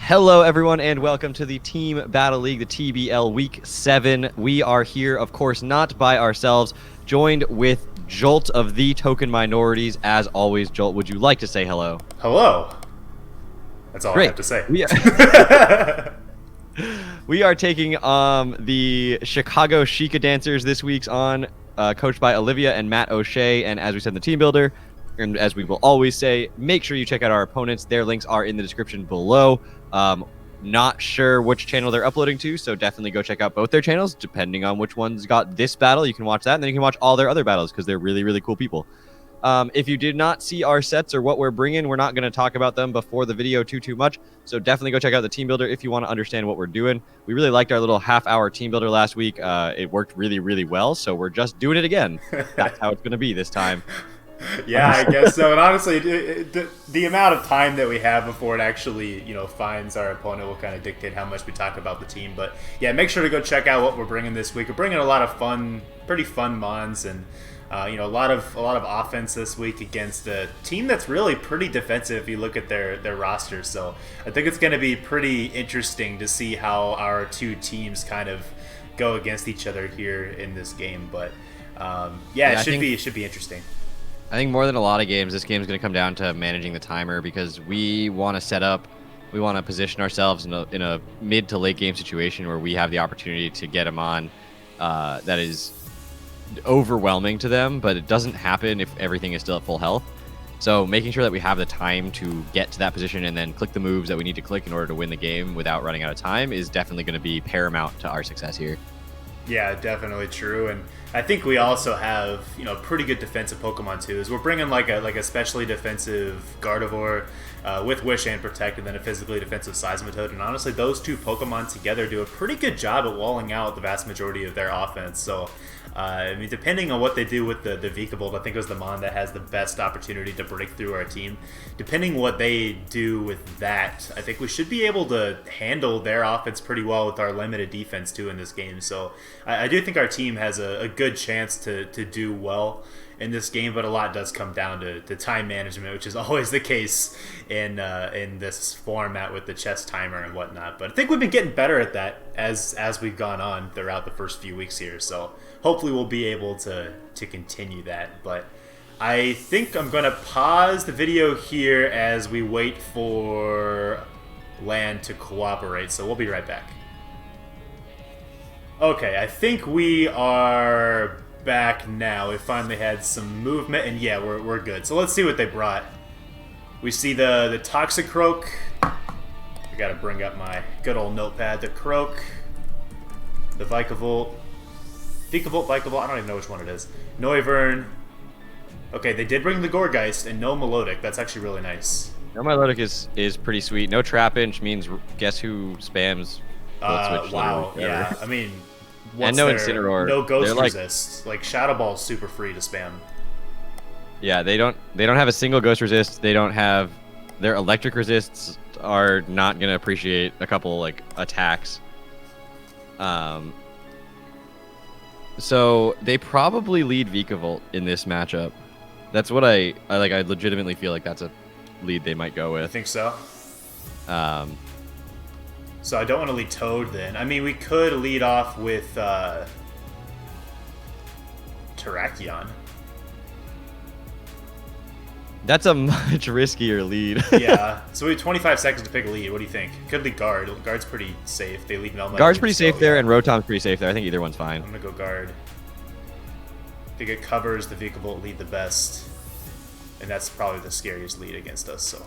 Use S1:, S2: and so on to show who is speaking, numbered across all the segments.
S1: Hello, everyone, and welcome to the Team Battle League, the TBL Week 7. We are here, of course, not by ourselves, joined with Jolt of TheTokenMinorities. As always, Jolt, would you like to say hello?
S2: Hello. That's all
S1: Great.
S2: I have to say.
S1: We are taking the Chicago Chika dancers this week's on, coached by Olivia and Matt O'Shea. And as we said in the team builder, and as we will always say, make sure you check out our opponents. Their links are in the description below. Not sure which channel they're uploading to, so definitely go check out both their channels. Depending on which one's got this battle, you can watch that, and then you can watch all their other battles because they're really, really cool people. If you did not see our sets or what we're bringing, we're not going to talk about them before the video too much. So definitely go check out the team builder if you want to understand what we're doing. We really liked our little half-hour team builder last week. It worked really, really well, so we're just doing it again. That's how it's going to be this time.
S2: Yeah, I guess so. And honestly, the amount of time that we have before it actually, finds our opponent will kind of dictate how much we talk about the team. But yeah, make sure to go check out what we're bringing this week. We're bringing a lot of fun, pretty fun mons, and a lot of offense this week against a team that's really pretty defensive if you look at their roster. So I think it's going to be pretty interesting to see how our two teams kind of go against each other here in this game. But it should be interesting.
S1: I think more than a lot of games, this game is going to come down to managing the timer because we want to set up, we want to position ourselves in a mid to late game situation where we have the opportunity to get them on that is overwhelming to them, but it doesn't happen if everything is still at full health. So making sure that we have the time to get to that position and then click the moves that we need to click in order to win the game without running out of time is definitely going to be paramount to our success here.
S2: Yeah, definitely true. And I think we also have, pretty good defensive Pokemon too. Is we're bringing like a especially defensive Gardevoir with Wish and Protect, and then a physically defensive Seismitoad. And honestly, those two Pokemon together do a pretty good job at walling out the vast majority of their offense. So, depending on what they do with the Vikavolt, I think it was the Mon that has the best opportunity to break through our team. Depending what they do with that, I think we should be able to handle their offense pretty well with our limited defense too in this game. So I do think our team has a good chance to do well in this game, but a lot does come down to time management, which is always the case in this format with the chess timer and whatnot. But I think we've been getting better at that as we've gone on throughout the first few weeks here. So hopefully we'll be able to continue that. But I think I'm going to pause the video here as we wait for land to cooperate. So we'll be right back. Okay, I think we are back now. We finally had some movement, and yeah, we're good. So let's see what they brought. We see the Toxicroak. I gotta bring up my good old notepad. The Croak, the Vikavolt, I don't even know which one it is. Noivern. Okay, they did bring the Gourgeist and no Melodic. That's actually really nice.
S1: No Melodic is pretty sweet. No Trapinch means guess who spams.
S2: Wow, yeah. I mean,
S1: and no Incineroar.
S2: No Ghost Resist. Like Shadow Ball is super free to spam.
S1: Yeah, they don't have a single Ghost Resist. They don't have their Electric Resists are not gonna appreciate a couple like attacks. So they probably lead Vikavolt in this matchup. That's what I like. I legitimately feel like that's a lead they might go with.
S2: I think so. So I don't want to lead Toad then. I mean, we could lead off with Terrakion.
S1: That's a much riskier lead.
S2: Yeah. So we have 25 seconds to pick a lead. What do you think? Could lead Guard. Guard's pretty safe. They lead Melmetal.
S1: Guard's pretty safe there, and Rotom's pretty safe there. I think either one's fine.
S2: I'm going to go Guard. I think it covers the Vikavolt lead the best. And that's probably the scariest lead against us, so.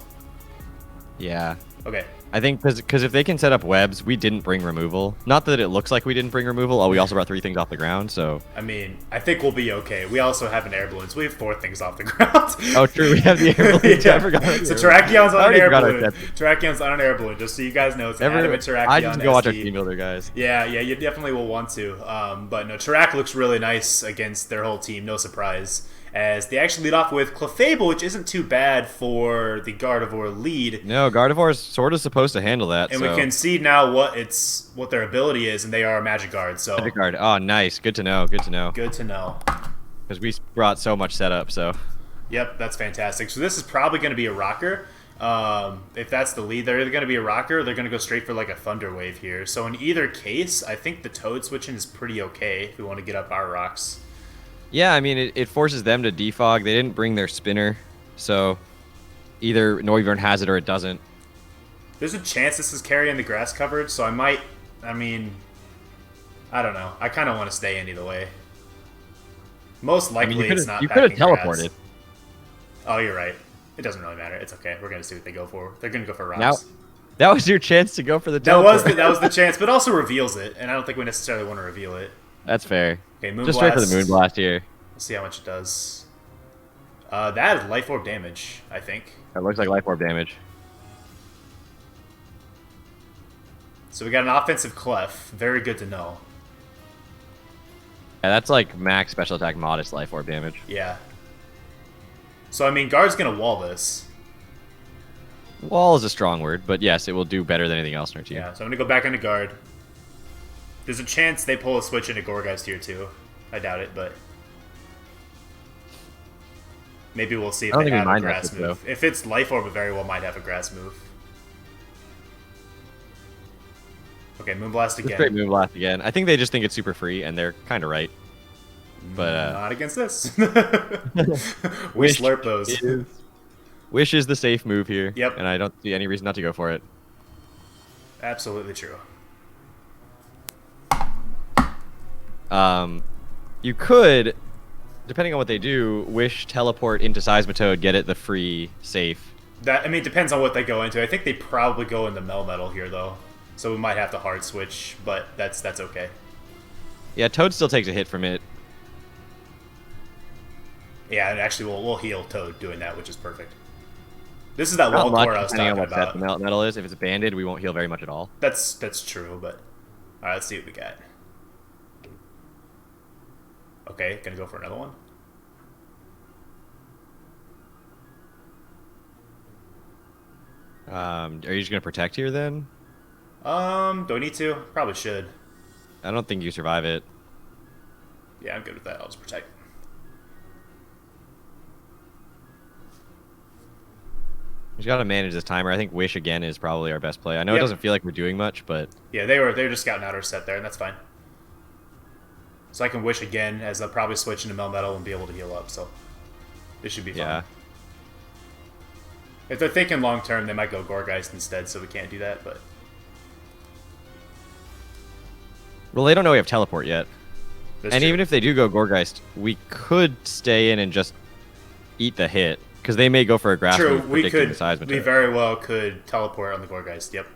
S1: Yeah.
S2: Okay.
S1: I think because if they can set up webs, we didn't bring removal. Not that it looks like we didn't bring removal. Oh, we also brought 3 things off the ground, so.
S2: I mean, I think we'll be okay. We also have an air balloon, so we have 4 things off the ground.
S1: Oh, true. We have the air balloon.
S2: Yeah.
S1: I forgot.
S2: So Terrakion's on an air balloon. Terrakion's on an air balloon, just so you guys know. It's an adamant Terrakion.
S1: I just go
S2: SD.
S1: watch our team builder, guys.
S2: Yeah, you definitely will want to. But no, Terrak looks really nice against their whole team. No surprise. As they actually lead off with Clefable, which isn't too bad for the Gardevoir lead.
S1: No, Gardevoir is sort of supposed to handle that.
S2: And we can see now what their ability is, and they are a Magic Guard. So
S1: Magic Guard. Oh, nice. Good to know. Good to know.
S2: Good to know.
S1: Because we brought so much setup, so.
S2: Yep, that's fantastic. So this is probably going to be a rocker. If that's the lead, they're either going to be a rocker or they're going to go straight for like a thunder wave here. So in either case, I think the toad switching is pretty okay if we want to get up our rocks.
S1: Yeah, I mean, it forces them to defog. They didn't bring their spinner, so either Noivern has it or it doesn't.
S2: There's a chance this is carrying the grass coverage, so I might... I mean... I don't know. I kind of want to stay in either way. Most likely it's not.
S1: You could have teleported.
S2: Grass. Oh, you're right. It doesn't really matter. It's okay. We're going to see what they go for. They're going to go for rocks.
S1: Now, that was your chance to go for the teleport.
S2: That was the chance, but also reveals it, and I don't think we necessarily want to reveal it.
S1: That's fair.
S2: Okay, Moonblast.
S1: Just straight for the Moonblast here.
S2: Let's see how much it does. That is Life Orb damage, I think.
S1: That looks like Life Orb damage.
S2: So we got an offensive Clef. Very good to know.
S1: Yeah, that's like max special attack modest Life Orb damage.
S2: Yeah. So, I mean, Guard's going to wall this.
S1: Wall is a strong word, but yes, it will do better than anything else in our team.
S2: Yeah, so I'm going to go back into Guard. There's a chance they pull a switch into Gourgeist here, too. I doubt it, but... maybe we'll see if they have a grass move. If it's Life Orb, it very well might have a grass move. Okay, Moonblast again.
S1: Straight Moonblast again. I think they just think it's super free, and they're kind of right. But
S2: not against this. We slurp those.
S1: Wish is the safe move here.
S2: Yep.
S1: And I don't see any reason not to go for it.
S2: Absolutely true.
S1: You could, depending on what they do, Wish teleport into Seismitoad, get it the free safe.
S2: That, I mean, depends on what they go into. I think they probably go into Melmetal here, though. So we might have to hard switch, but that's okay.
S1: Yeah, Toad still takes a hit from it.
S2: Yeah, and actually we'll heal Toad doing that, which is perfect. This is that wall core I was talking about.
S1: Set the metal is. If it's banded, we won't heal very much at all.
S2: That's true, but alright, let's see what we got. Okay, gonna go for another one.
S1: Are you just gonna protect here then?
S2: Do I need to? Probably should.
S1: I don't think you survive it.
S2: Yeah, I'm good with that. I'll just protect.
S1: We just gotta manage this timer. I think Wish again is probably our best play. I know it doesn't feel like we're doing much, but
S2: yeah, they were just scouting out our set there, and that's fine. So I can Wish again, as they'll probably switch into Melmetal and be able to heal up. So this should be fun.
S1: Yeah.
S2: If they're thinking long term, they might go Gourgeist instead, so we can't do that. But
S1: well, they don't know we have teleport yet.
S2: that's
S1: And
S2: true.
S1: even if they do go Gourgeist, we could stay in and just eat the hit. Because they may go for a grass
S2: true,
S1: move,
S2: we
S1: predicting the Seismitoad.
S2: we very well could teleport on the Gourgeist. Yep.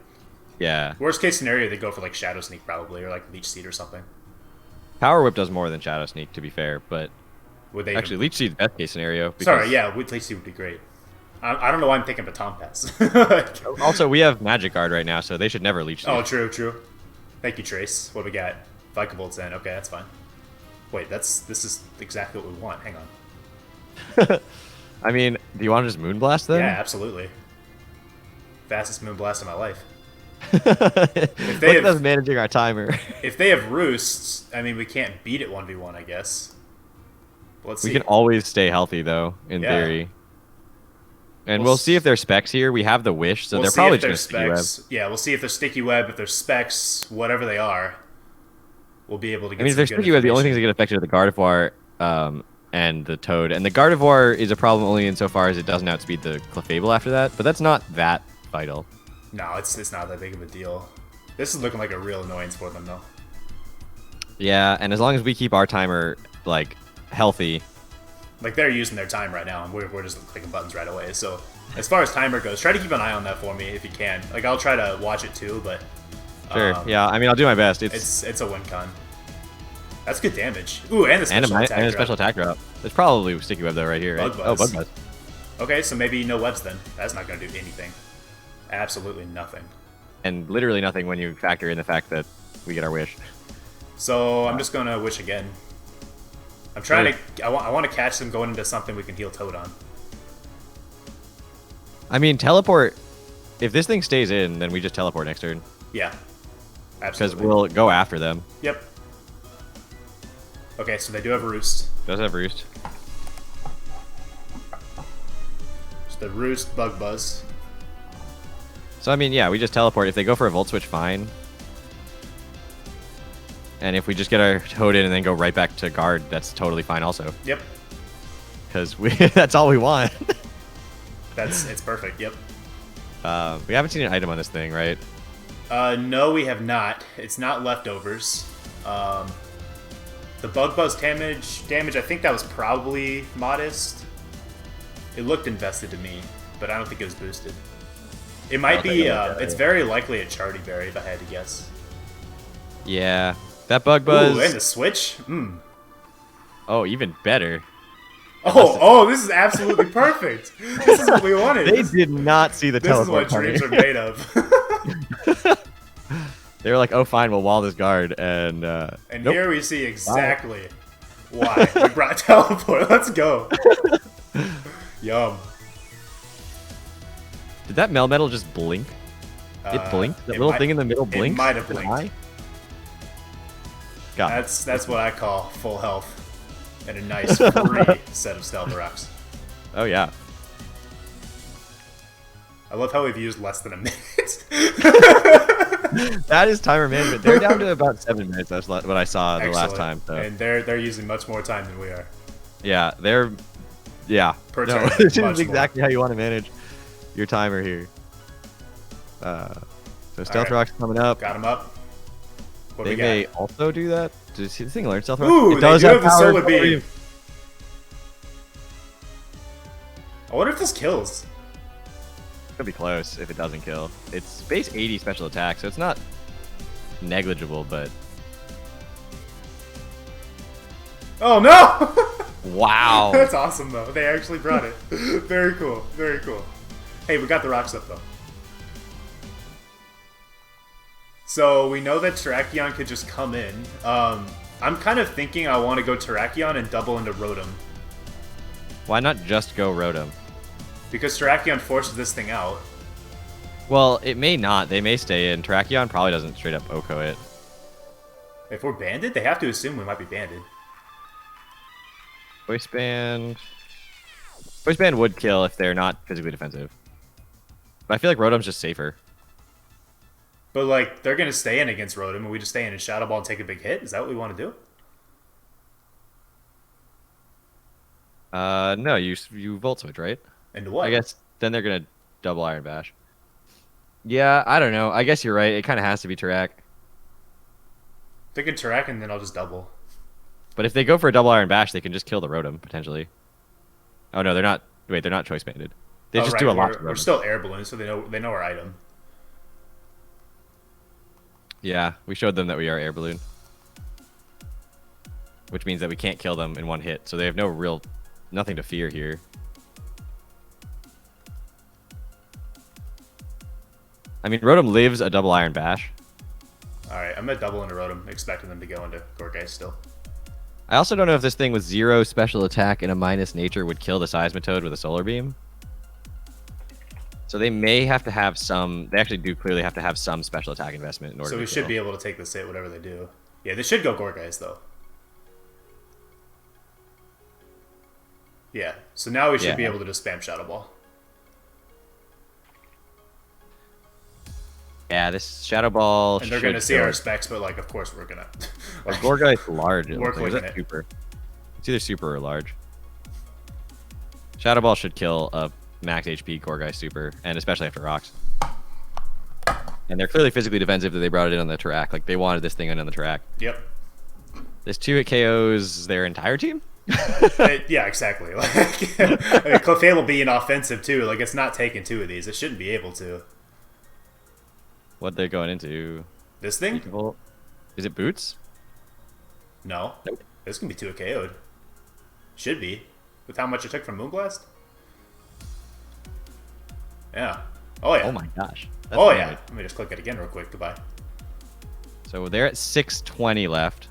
S1: Yeah.
S2: Worst case scenario, they go for like Shadow Sneak probably, or like Leech Seed or something.
S1: Power Whip does more than Shadow Sneak, to be fair, but
S2: Would they
S1: actually Leech Seed's best case scenario.
S2: Sorry, yeah, Leech Seed would be great. I don't know why I'm thinking Baton Pass.
S1: Also, we have Magic Guard right now, so they should never Leech Seed.
S2: Oh, true. Thank you, Trace. What do we got? Vicabolt's in. Okay, that's fine. Wait, this is exactly what we want. Hang on.
S1: I mean, do you want to just Moonblast then?
S2: Yeah, absolutely. Fastest Moonblast of my life.
S1: Look at us managing our timer.
S2: If they have Roosts, I mean, we can't beat it 1v1, I guess. Let's see.
S1: We can always stay healthy, though, in theory. And we'll see if there's specs here. We have the Wish, so they're probably just Sticky Web.
S2: Yeah, we'll see if there's Sticky Web, if there's specs, whatever they are. We'll be able to get
S1: I mean, if there's Sticky Web, the only things that get affected are the Gardevoir and the Toad. And the Gardevoir is a problem only insofar as it doesn't outspeed the Clefable after that, but that's not that vital.
S2: No, it's not that big of a deal. This is looking like a real annoyance for them, though.
S1: Yeah, and as long as we keep our timer, like, healthy.
S2: Like, they're using their time right now, and we're just clicking buttons right away. So, as far as timer goes, try to keep an eye on that for me if you can. Like, I'll try to watch it too, but...
S1: Sure, yeah, I mean, I'll do my best.
S2: It's a win con. That's good damage. Ooh, and a
S1: special attack drop. There's probably Sticky Web, though, right here, right?
S2: Bug Buzz.
S1: Oh, Bug Buzz.
S2: Okay, so maybe no webs then. That's not going to do anything. Absolutely nothing.
S1: And literally nothing when you factor in the fact that we get our Wish.
S2: So I'm just going to Wish again. I'm trying to... I want to catch them going into something we can heal Toad on.
S1: I mean, teleport... If this thing stays in, then we just teleport next turn.
S2: Yeah. Absolutely.
S1: Because we'll go after them.
S2: Yep. Okay, so they do have Roost.
S1: Does have Roost.
S2: Just the Roost, Bug Buzz.
S1: So I mean, yeah, we just teleport. If they go for a Volt Switch, fine. And if we just get our Toad in and then go right back to guard, that's totally fine also.
S2: Yep.
S1: Because that's all we want.
S2: It's perfect. Yep.
S1: We haven't seen an item on this thing, right?
S2: No, we have not. It's not leftovers. The Bug Buzz damage, I think that was probably modest. It looked invested to me, but I don't think it was boosted. It might be, it's very likely a Charty Berry if I had to guess.
S1: Yeah. That Bug Buzz.
S2: Ooh, and the switch? Mm.
S1: Oh, even better.
S2: Oh, this is absolutely perfect. This is what we wanted.
S1: They did not see the teleport.
S2: This is what dreams are made of.
S1: They were like, oh, fine, we'll wall this guard. And
S2: nope.
S1: Here
S2: we see exactly why we brought teleport. Let's go. Yum.
S1: Did that Melmetal just blink? It blinked? That little thing in the middle blinked?
S2: It might have blinked. That's what I call full health and a nice free set of Stealth Rocks.
S1: Oh, yeah.
S2: I love how we've used less than a minute.
S1: That is timer management. They're down to about 7 minutes. That's what I saw the last time. So.
S2: And they're using much more time than we are.
S1: Yeah, yeah.
S2: Per turn,
S1: this is exactly how you want to manage your timer here. So Stealth Rock's coming up.
S2: Got him up. What
S1: they may also do that. Does this thing learn Stealth Rock?
S2: Ooh,
S1: it does have
S2: the Solar Beam. I wonder if this kills.
S1: Could be close if it doesn't kill. It's base 80 special attack, so it's not negligible, but...
S2: Oh, no!
S1: Wow.
S2: That's awesome, though. They actually brought it. Very cool. Very cool. Hey, we got the rocks up, though. So, we know that Terrakion could just come in. I'm kind of thinking I want to go Terrakion and double into Rotom.
S1: Why not just go Rotom?
S2: Because Terrakion forces this thing out.
S1: Well, it may not. They may stay in. Terrakion probably doesn't straight up Oko it.
S2: If we're banded, they have to assume we might be banded.
S1: Voice Band... Voice Band would kill if they're not physically defensive. But I feel like Rotom's just safer.
S2: But, like, they're going to stay in against Rotom, and we just stay in and Shadow Ball and take a big hit? Is that what we want to do?
S1: No, you Volt Switch, right?
S2: Into what?
S1: I guess then they're going to double Iron Bash. Yeah, I don't know. I guess you're right. It kind of has to be Terrak.
S2: They can Terrak, and then I'll just double.
S1: But if they go for a double Iron Bash, they can just kill the Rotom, potentially. Oh, no, they're not. Wait, they're not choice banded. They just do a lot.
S2: We're still air balloons, so they know our item.
S1: Yeah, we showed them that we are air balloon. Which means that we can't kill them in one hit, so they have nothing to fear here. I mean, Rotom lives a double Iron Bash.
S2: Alright, I'm going to double into Rotom, expecting them to go into Gorgeist still.
S1: I also don't know if this thing with 0 special attack and a minus nature would kill the Seismitoad with a Solar Beam. So they may have to have some... They actually do clearly have to have some special attack investment in order to
S2: So we should be able to take this hit, whatever they do. Yeah, they should go Gorgeist, though. Yeah, so now we should be able to just spam Shadow Ball.
S1: Yeah, this Shadow Ball.
S2: And they're going to see our specs, but, like, of course we're going to...
S1: Like, Gorgeist's large.
S2: We're clicking it.
S1: Super. It's either super or large. Shadow Ball should kill a max HP Gorgeist super, and especially after rocks. And they're clearly physically defensive that they brought it in on the track. Like, they wanted this thing in on the track.
S2: Yep.
S1: This 2-hit KOs their entire team?
S2: Yeah, exactly. Like, Clefable being offensive, too. Like, it's not taking 2 of these. It shouldn't be able to.
S1: What they're going into?
S2: This thing?
S1: Is it Boots?
S2: No.
S1: Nope.
S2: This can be 2 KO'd. Should be. With how much it took from Moonblast? Yeah. Oh, yeah.
S1: Oh, my gosh.
S2: Oh, yeah. Let me just click it again real quick. Goodbye.
S1: So they're at 620 left.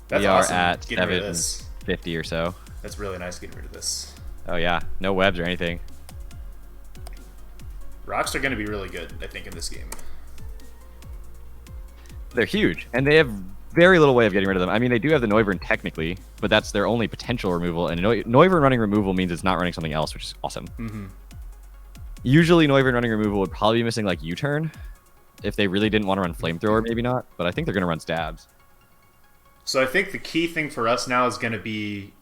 S2: That's
S1: we are
S2: awesome.
S1: at
S2: Getting rid of this.
S1: 750 or so.
S2: That's really nice getting rid of this.
S1: Oh, yeah. No webs or anything.
S2: Rocks are going to be really good, I think, in this game.
S1: They're huge, and they have very little way of getting rid of them. I mean, they do have the Noivern technically, but that's their only potential removal, and Noivern running removal means it's not running something else, which is awesome.
S2: Mm-hmm.
S1: Usually, Noivern running removal would probably be missing like U-turn. If they really didn't want to run flamethrower, maybe not. But I think they're going to run stabs.
S2: So I think the key thing for us now is going to be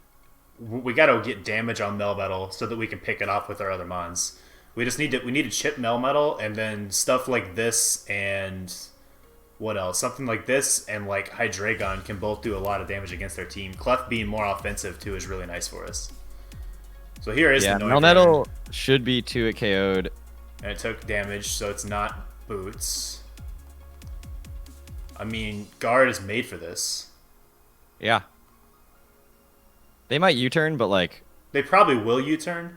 S2: we got to get damage on Melmetal so that we can pick it off with our other mons. We need to chip Melmetal, and then stuff like this and what else? Something like this and like Hydreigon can both do a lot of damage against their team. Clef being more offensive too is really nice for us. So here is the Noivern.
S1: Melmetal should be 2 it KO'd.
S2: And it took damage, so it's not boots. I mean, Guard is made for this.
S1: Yeah. They might U-turn, but like...
S2: They probably will U-turn.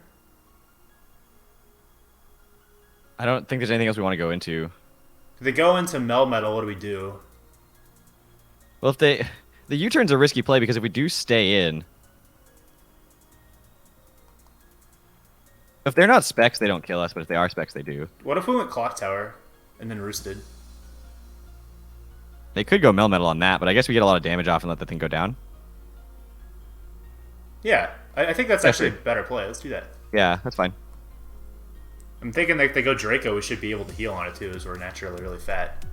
S1: I don't think there's anything else we want to go into.
S2: If they go into Melmetal, what do we do?
S1: Well, if they... The U-turn's a risky play because if we do stay in... If they're not specs, they don't kill us, but if they are specs, they do.
S2: What if we went Clock Tower and then roosted?
S1: They could go Melmetal on that, but I guess we get a lot of damage off and let the thing go down.
S2: Yeah, I think that's actually a better play. Let's do that.
S1: Yeah, that's fine.
S2: I'm thinking that if they go Draco, we should be able to heal on it too, as we're naturally really fat.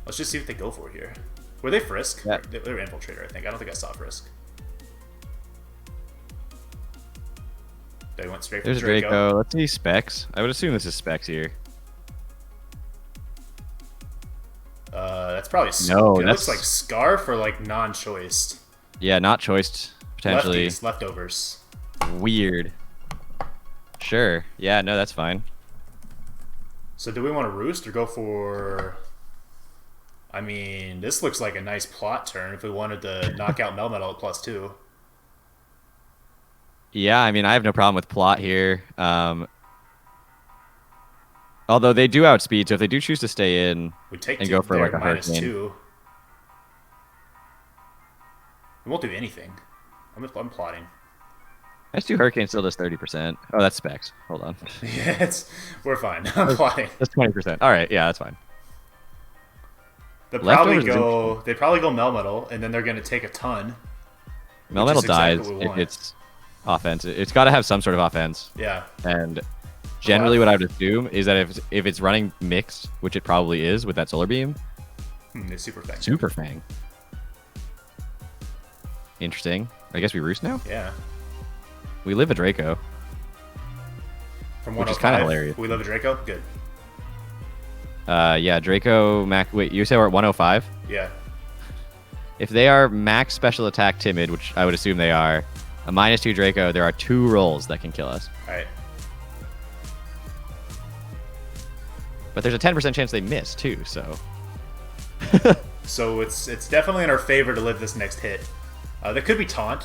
S2: Let's just see what they go for here. Were they Frisk?
S1: Yeah.
S2: They were Infiltrator, I think. I don't think I saw Frisk. They went straight for
S1: There's Draco. Let's see specs. I would assume this is specs here.
S2: That's probably
S1: no.
S2: It looks like Scarf or like non-choiced.
S1: Yeah, not choiced potentially.
S2: Lefties, leftovers.
S1: Weird. Sure. Yeah. No, that's fine.
S2: So do we want to roost or go for? I mean, this looks like a nice plot turn if we wanted to knock out Melmetal at +2.
S1: Yeah, I mean, I have no problem with plot here. Although they do outspeed, so if they do choose to stay in and go for like a hurricane.
S2: -2. We won't do anything. I'm plotting.
S1: S2 Hurricane still does 30%. Oh, that's specs. Hold on.
S2: Yeah, we're fine. I'm plotting.
S1: That's 20%. All right, yeah, that's fine.
S2: They probably go Melmetal, and then they're going to take a ton.
S1: Melmetal dies if it's offense. It's got to have some sort of offense.
S2: Yeah.
S1: And generally, what I would assume is that if it's running mixed, which it probably is with that Solar Beam,
S2: it's Super Fang.
S1: Super Fang. Interesting. I guess we roost now?
S2: Yeah.
S1: We live a Draco.
S2: From 105,
S1: which is kind of hilarious.
S2: We live a Draco? Good.
S1: Yeah, Draco, wait, you say we're at 105?
S2: Yeah.
S1: If they are max special attack timid, which I would assume they are, a -2 Draco, there are 2 rolls that can kill us.
S2: Alright.
S1: But there's a 10% chance they miss, too, so...
S2: So it's definitely in our favor to live this next hit. That could be Taunt.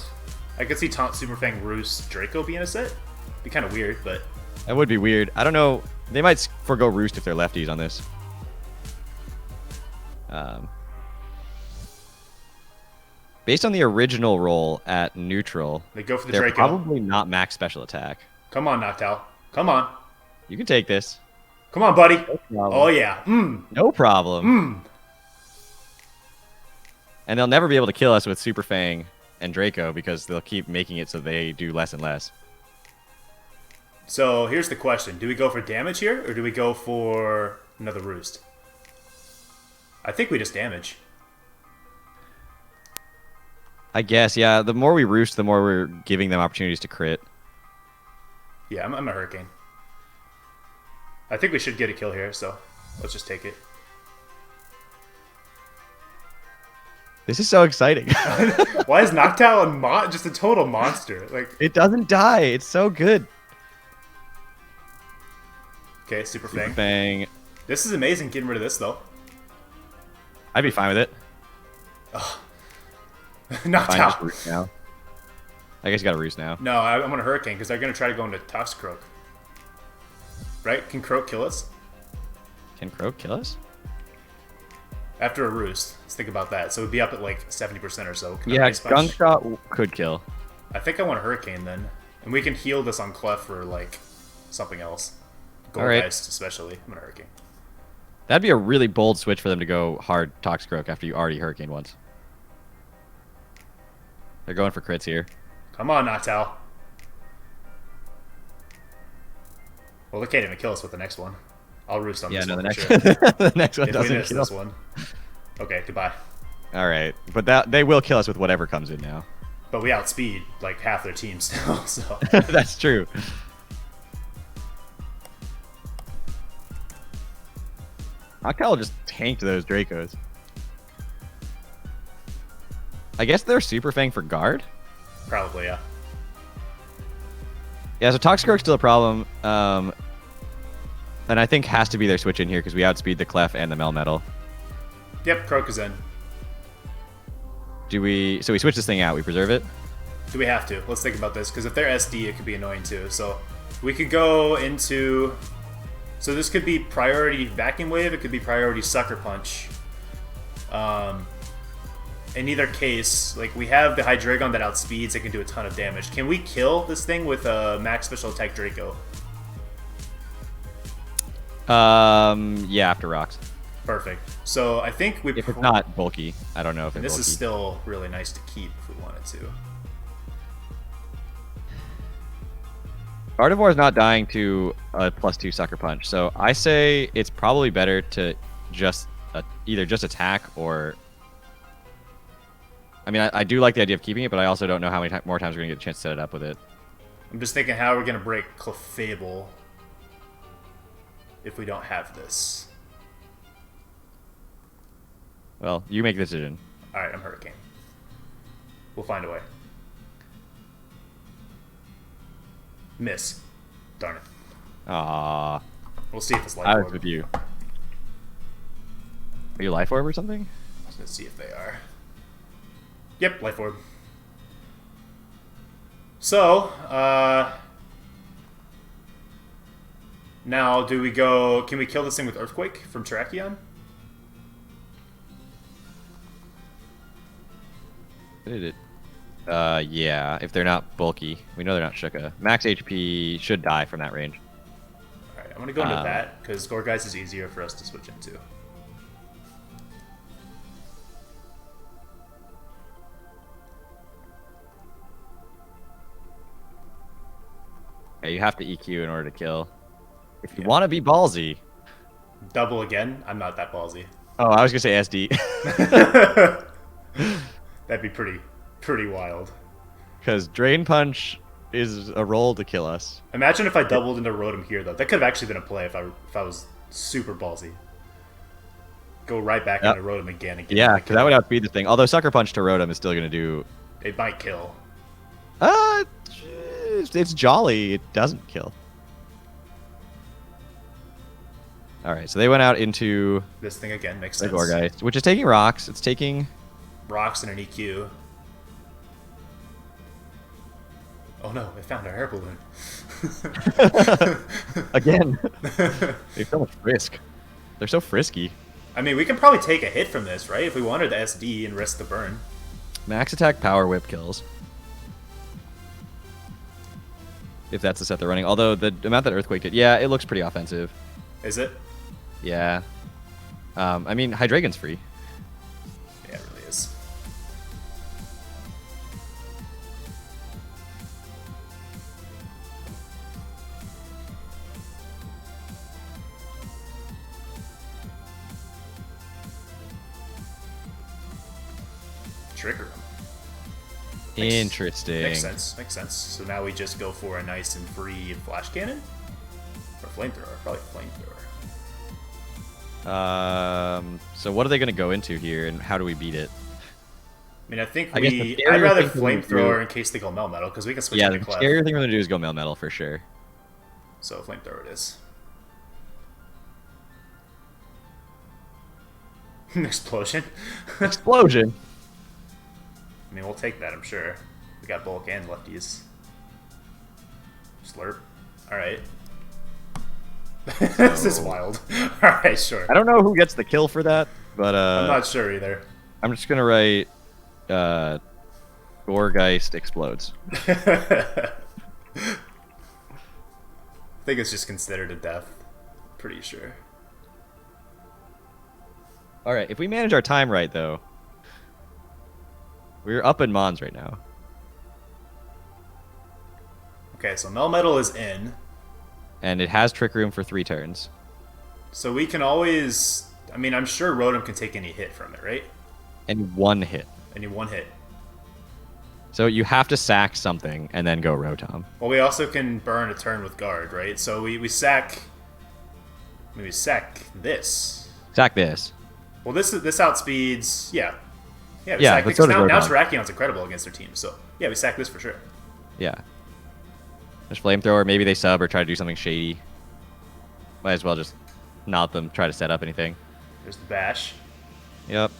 S2: I could see Taunt, Super Fang, Roost, Draco being a set. Be kind of weird, but...
S1: That would be weird. I don't know. They might forgo Roost if they're lefties on this. Based on the original roll at neutral,
S2: they go for the
S1: they're
S2: Draco.
S1: Probably not max special attack.
S2: Come on, Noctowl. Come on.
S1: You can take this.
S2: Come on, buddy.
S1: No
S2: oh, yeah.
S1: No problem. And they'll never be able to kill us with Super Fang and Draco because they'll keep making it so they do less and less.
S2: So here's the question. Do we go for damage here, or do we go for another Roost? I think we just damage.
S1: I guess, yeah. The more we Roost, the more we're giving them opportunities to crit.
S2: Yeah, I'm a Hurricane. I think we should get a kill here, so let's just take it.
S1: This is so exciting.
S2: Why is Noctowl just a total monster? Like,
S1: it doesn't die. It's so good.
S2: Okay, Super Fang.
S1: Super Fang.
S2: This is amazing getting rid of this, though.
S1: I'd be fine with it.
S2: Noctowl.
S1: Now. I guess you got a Roost now.
S2: No, I'm on a Hurricane because they're going to try to go into Toxicroak. Right? Can Croak kill us?
S1: Can Croak kill us?
S2: After a Roost. Let's think about that. So we'd be up at like 70% or so.
S1: Yeah, Gunk Shot could kill.
S2: I think I want a Hurricane then. And we can heal this on Clef for like something else. Gold Geist especially. I'm on a Hurricane.
S1: That'd be a really bold switch for them to go hard Toxicroak after you already Hurricane once. They're going for crits here.
S2: Come on, Noctowl. Well, they can't even kill us with the next one. I'll roost on
S1: Yeah,
S2: this
S1: no,
S2: one
S1: the
S2: for
S1: next
S2: sure.
S1: the next one
S2: If we
S1: doesn't
S2: miss
S1: kill.
S2: this one. Okay, goodbye.
S1: All right, but that they will kill us with whatever comes in now.
S2: But we outspeed like half their team still, so.
S1: That's true. Octal just tanked those Dracos. I guess they're Super Fang for guard?
S2: Probably, yeah.
S1: Yeah, so Toxicroak's still a problem. And I think has to be their switch in here because we outspeed the Clef and the Melmetal.
S2: Yep, Croak is in.
S1: So we switch this thing out, we preserve it?
S2: Do we have to? Let's think about this, because if they're SD, it could be annoying too. So we could go into... So this could be priority Vacuum Wave, it could be priority Sucker Punch. In either case, like we have the Hydreigon that outspeeds, it can do a ton of damage. Can we kill this thing with a max special attack Draco?
S1: Yeah, after rocks.
S2: Perfect. So I think we...
S1: If it's not bulky, I don't know if it's
S2: this
S1: bulky.
S2: is still really nice to keep if we wanted to.
S1: Gardevoir is not dying to a +2 Sucker Punch, so I say it's probably better to just either just attack or... I mean, I do like the idea of keeping it, but I also don't know how many more times we're going to get a chance to set it up with it.
S2: I'm just thinking how we're going to break Clefable if we don't have this.
S1: Well, you make the decision.
S2: Alright, I'm Hurricane. We'll find a way. Miss. Darn it.
S1: Aww.
S2: We'll see if it's Life
S1: I was
S2: Orb.
S1: with you. Are you Life Orb or something?
S2: Let's see if they are. Yep, Life Orb. So, now do we go... Can we kill this thing with Earthquake from Terrakion?
S1: Yeah, if they're not bulky. We know they're not Chika. Max HP should die from that range.
S2: Alright, I'm gonna go into that, because Gourgeist is easier for us to switch into.
S1: Yeah, you have to EQ in order to kill. If you want to be ballsy.
S2: Double again? I'm not that ballsy.
S1: Oh, I was gonna say SD.
S2: That'd be pretty wild.
S1: Because Drain Punch is a roll to kill us.
S2: Imagine if I doubled into Rotom here, though. That could have actually been a play if I was super ballsy. Go right back into Rotom again and get
S1: Yeah, because that would outspeed the thing. Although Sucker Punch to Rotom is still going to do...
S2: It might kill.
S1: It's jolly. It doesn't kill. Alright, so they went out into...
S2: This thing again makes
S1: the
S2: sense.
S1: Gourgeist, which is taking rocks. It's taking...
S2: Rocks and an EQ. Oh no, it found our air balloon.
S1: Again. They so much risk. They're so frisky.
S2: I mean, we can probably take a hit from this, right? If we wanted the SD and risk the burn.
S1: Max attack power whip kills. If that's the set they're running. Although the amount that Earthquake did, yeah, it looks pretty offensive.
S2: Is it?
S1: Yeah. I mean, Hydreigon's free.
S2: Yeah, it really is. Trigger him.
S1: Interesting.
S2: Makes sense. Makes sense. So now we just go for a nice and free flash cannon? Or flamethrower? Probably flamethrower.
S1: So what are they going to go into here, and how do we beat it?
S2: I mean, I think
S1: guess the
S2: I'd
S1: scarier
S2: rather
S1: thing to do-
S2: flamethrower in case they go Melmetal, because we can switch
S1: Yeah,
S2: into
S1: the
S2: Clef.
S1: scarier thing we're going to do is go Melmetal for sure.
S2: So flamethrower it is. Explosion.
S1: Explosion!
S2: I mean, we'll take that, I'm sure. We got bulk and lefties. Slurp. Alright. This is wild. Alright, sure.
S1: I don't know who gets the kill for that, but
S2: I'm not sure either.
S1: I'm just going to write Gourgeist explodes.
S2: I think it's just considered a death. Pretty sure.
S1: Alright, if we manage our time right, though, we're up in Mons right now.
S2: Okay, so Melmetal is in.
S1: and it has Trick Room for 3 turns.
S2: So we can always... I mean, I'm sure Rotom can take any hit from it, right?
S1: Any 1 hit.
S2: Any 1 hit.
S1: So you have to sack something and then go Rotom.
S2: Well, we also can burn a turn with Guard, right? So we sack... Maybe sack this.
S1: Sack this.
S2: Well, this outspeeds... Yeah. Yeah, we
S1: Yeah,
S2: sack
S1: but
S2: because
S1: so does
S2: now
S1: Rotom.
S2: Terrakion's incredible against their team. So, yeah, we sack this for sure.
S1: Yeah. Just Flamethrower. Maybe they sub or try to do something shady. Might as well just not them try to set up anything.
S2: There's the Bash.
S1: Yep.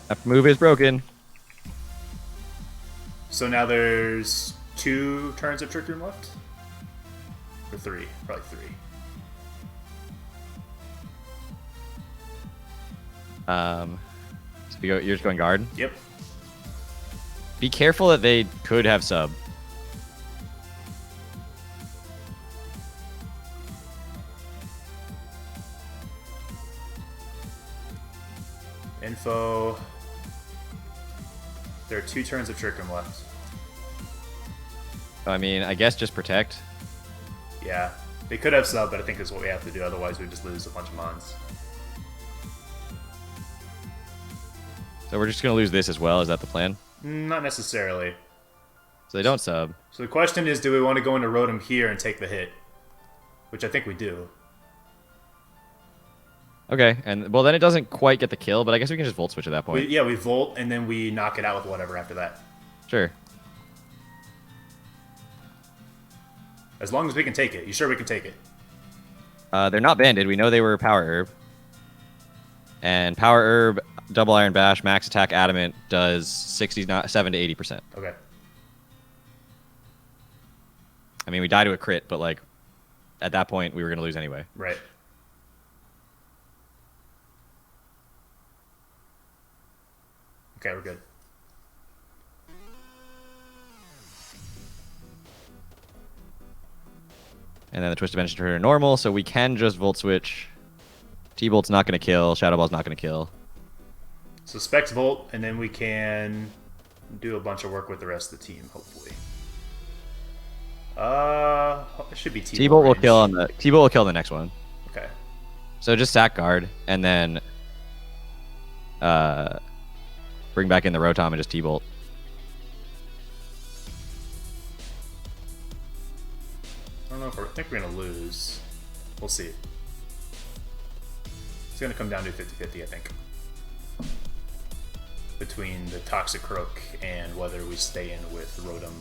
S1: That move is broken.
S2: So now there's 2 turns of Trick Room left? Or 3? Probably 3.
S1: So you're just going guard.
S2: Yep.
S1: Be careful that they could have sub.
S2: Info. There are 2 turns of Trick Room left.
S1: I mean, I guess just protect.
S2: Yeah. They could have sub, but I think that's what we have to do. Otherwise, we just lose a bunch of mons.
S1: So we're just going to lose this as well. Is that the plan?
S2: Not necessarily.
S1: So they don't sub.
S2: So the question is, do we want to go into Rotom here and take the hit? Which I think we do.
S1: Okay, and well, then it doesn't quite get the kill, but I guess we can just Volt Switch at that point.
S2: We Volt, and then we knock it out with whatever after that.
S1: Sure.
S2: As long as we can take it. You sure we can take it?
S1: They're not banded. We know they were Power Herb. And Power Herb, Double Iron Bash, Max Attack Adamant does 67 to 80%.
S2: Okay.
S1: I mean, we die to a crit, but like, at that point, we were going to lose anyway.
S2: Right. Okay, we're good.
S1: And then the Twist Dimension turn to normal, so we can just Volt Switch. T-Bolt's not going to kill. Shadow Ball's not going to kill.
S2: So Specs Volt, and then we can do a bunch of work with the rest of the team, hopefully. It should be T-Bolt.
S1: T-Bolt will
S2: range.
S1: kill on the T-Bolt will kill the next one.
S2: Okay.
S1: So just sack guard and then bring back in the Rotom and just T-Bolt.
S2: I don't know if I think we're gonna lose. We'll see. It's gonna come down to 50-50, I think. Between the Toxic Croak and whether we stay in with Rotom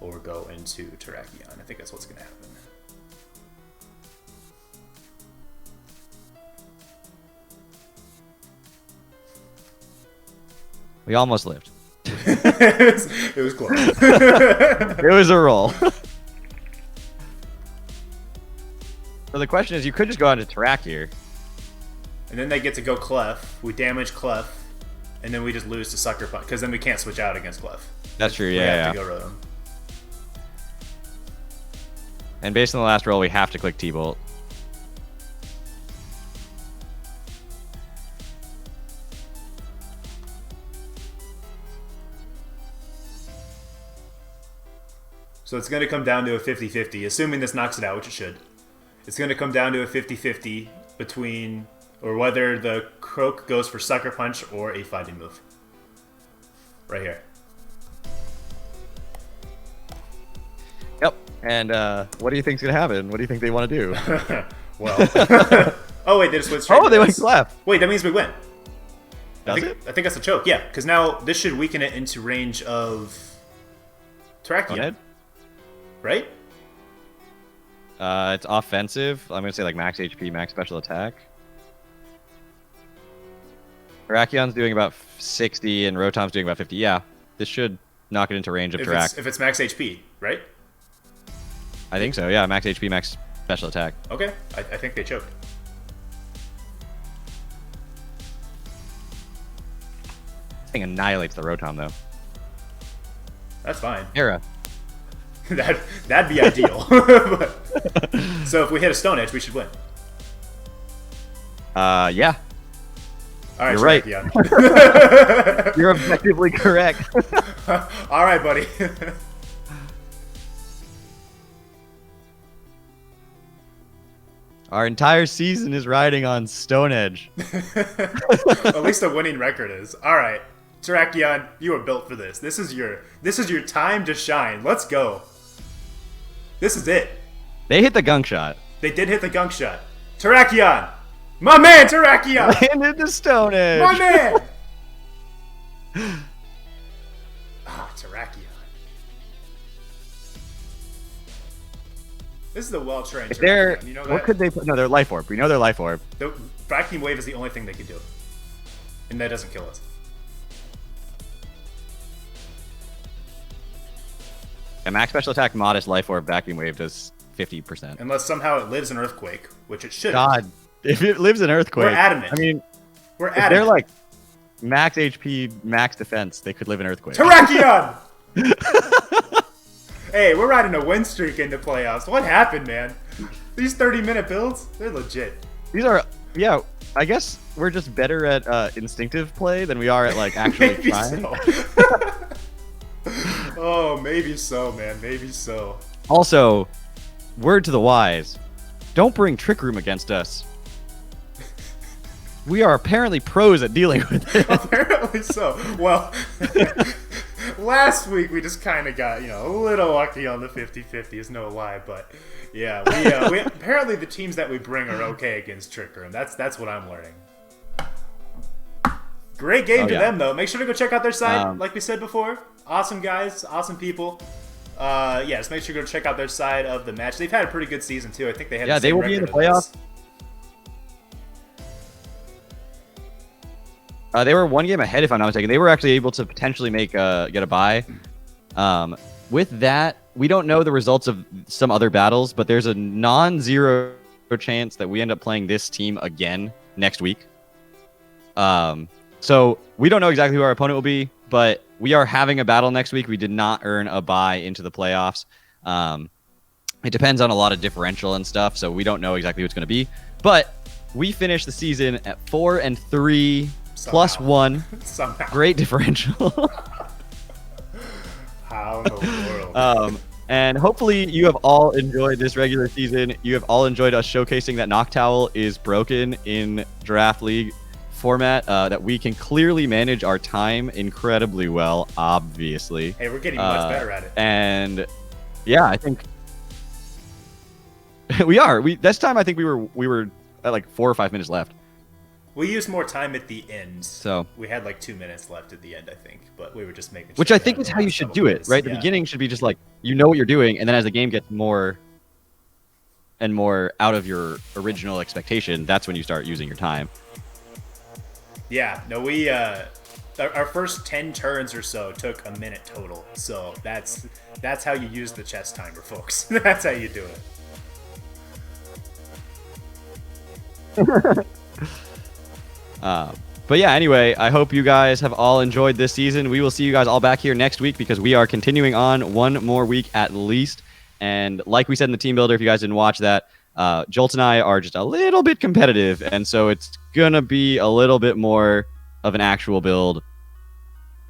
S2: or go into Terrakion. I think that's what's gonna happen.
S1: We almost lived.
S2: it was close.
S1: It was a roll. So the question is, you could just go on to Tarak here.
S2: And then they get to go Clef. We damage Clef, and then we just lose to Sucker Punch because then we can't switch out against Clef.
S1: That's true,
S2: We
S1: yeah.
S2: have to go Rotom.
S1: And based on the last roll, we have to click T-Bolt.
S2: So it's going to come down to a 50-50, assuming this knocks it out, which it should. It's going to come down to a 50-50 between, or whether the Croak goes for Sucker Punch or a fighting move. Right here.
S1: Yep. And what do you think's gonna happen? What do you think they want to do?
S2: Well. Oh, wait, they just went straight.
S1: Oh, they went left.
S2: Wait, that means we win.
S1: Does
S2: I think that's a choke, yeah. Because now this should weaken it into range of Terrakion. Right?
S1: It's offensive. I'm gonna say like max HP, max special attack. Terrakion's doing about 60 and Rotom's doing about 50. Yeah, this should knock it into range of Tarak.
S2: If it's max HP, right?
S1: I think so. Yeah, max HP, max special attack.
S2: Okay, I think they choked.
S1: This thing annihilates the Rotom though.
S2: That's fine.
S1: Era.
S2: That'd be ideal. So if we hit a Stone Edge, we should win.
S1: Yeah.
S2: All right,
S1: You're right.
S2: Terrakion.
S1: You're objectively correct.
S2: All right, buddy.
S1: Our entire season is riding on Stone Edge.
S2: At least the winning record is. All right, Terrakion, you are built for this. This is your time to shine. Let's go. This is it.
S1: They hit the gunk shot.
S2: They did hit the gunk shot. Terrakion, my man, Terrakion.
S1: Landed the Stone Edge.
S2: My man. Terrakion. This is the well-trained Terrakion. You know that?
S1: What could they put? No, they're Life Orb. We know they're Life Orb.
S2: The Vacuum Wave is the only thing they can do. And that doesn't kill us.
S1: A max special attack, modest Life Orb, Vacuum Wave does 50%.
S2: Unless somehow it lives in Earthquake, which it should.
S1: God, if it lives in Earthquake.
S2: We're adamant.
S1: I mean,
S2: we're
S1: adamant. They're like max HP, max defense. They could live in Earthquake.
S2: Terrakion! Hey, we're riding a win streak into playoffs. What happened, man? These 30-minute builds, they're legit.
S1: These are, yeah, I guess we're just better at instinctive play than we are at, like, actually
S2: maybe
S1: trying.
S2: So. Oh, maybe so, man. Maybe so.
S1: Also, word to the wise, don't bring Trick Room against us. We are apparently pros at dealing with it.
S2: Apparently so. Well, last week we just kind of got, a little lucky on the 50-50 is no lie, but yeah, we apparently the teams that we bring are okay against Trick Room. That's what I'm learning. Great game to them though. Make sure to go check out their site, like we said before. Awesome guys, awesome people. Just make sure to go check out their side of the match. They've had a pretty good season too. I think they had the same
S1: they will be in the playoffs. They were one game ahead, if I'm not mistaken. They were actually able to potentially get a bye. With that, we don't know the results of some other battles, but there's a non-zero chance that we end up playing this team again next week. So we don't know exactly who our opponent will be, but we are having a battle next week. We did not earn a bye into the playoffs. It depends on a lot of differential and stuff, so we don't know exactly who it's going to be. But we finished the season at 4-3.
S2: Somehow.
S1: +1.
S2: Somehow.
S1: Great differential.
S2: How in the world?
S1: And hopefully you have all enjoyed this regular season. You have all enjoyed us showcasing that Noctowl is broken in Draft League format, that we can clearly manage our time incredibly well, obviously.
S2: Hey, we're getting much better at it.
S1: And yeah, I think we are. This time I think we were at like 4 or 5 minutes left.
S2: We used more time at the end.
S1: So
S2: we had like 2 minutes left at the end, I think, but we were just making sure.
S1: Which I think is how you should do it, right? The beginning should be just like, you know what you're doing, and then as the game gets more and more out of your original expectation, that's when you start using your time.
S2: Yeah, no, we our first 10 turns or so took a minute total. So that's how you use the chess timer, folks. That's how you do it.
S1: But yeah, anyway, I hope you guys have all enjoyed this season. We will see you guys all back here next week because we are continuing on one more week at least. And like we said in the team builder, if you guys didn't watch that, Jolt and I are just a little bit competitive. And so it's going to be a little bit more of an actual build,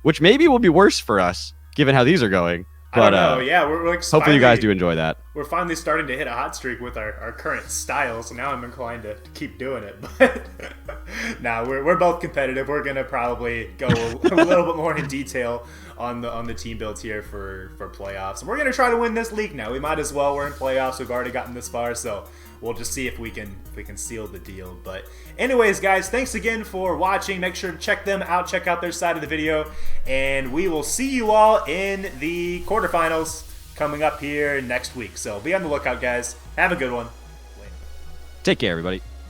S1: which maybe will be worse for us given how these are going. But,
S2: I don't know. Yeah, we're like
S1: hopefully you guys do enjoy that.
S2: We're finally starting to hit a hot streak with our current style, so now I'm inclined to keep doing it. But nah, we're both competitive. We're gonna probably go a little bit more in detail on the team builds here for playoffs. And we're gonna try to win this league now. We might as well. We're in playoffs. We've already gotten this far, so we'll just see if we can seal the deal. But anyways, guys, thanks again for watching. Make sure to check them out. Check out their side of the video. And we will see you all in the quarterfinals coming up here next week. So be on the lookout, guys. Have a good one.
S1: Take care, everybody.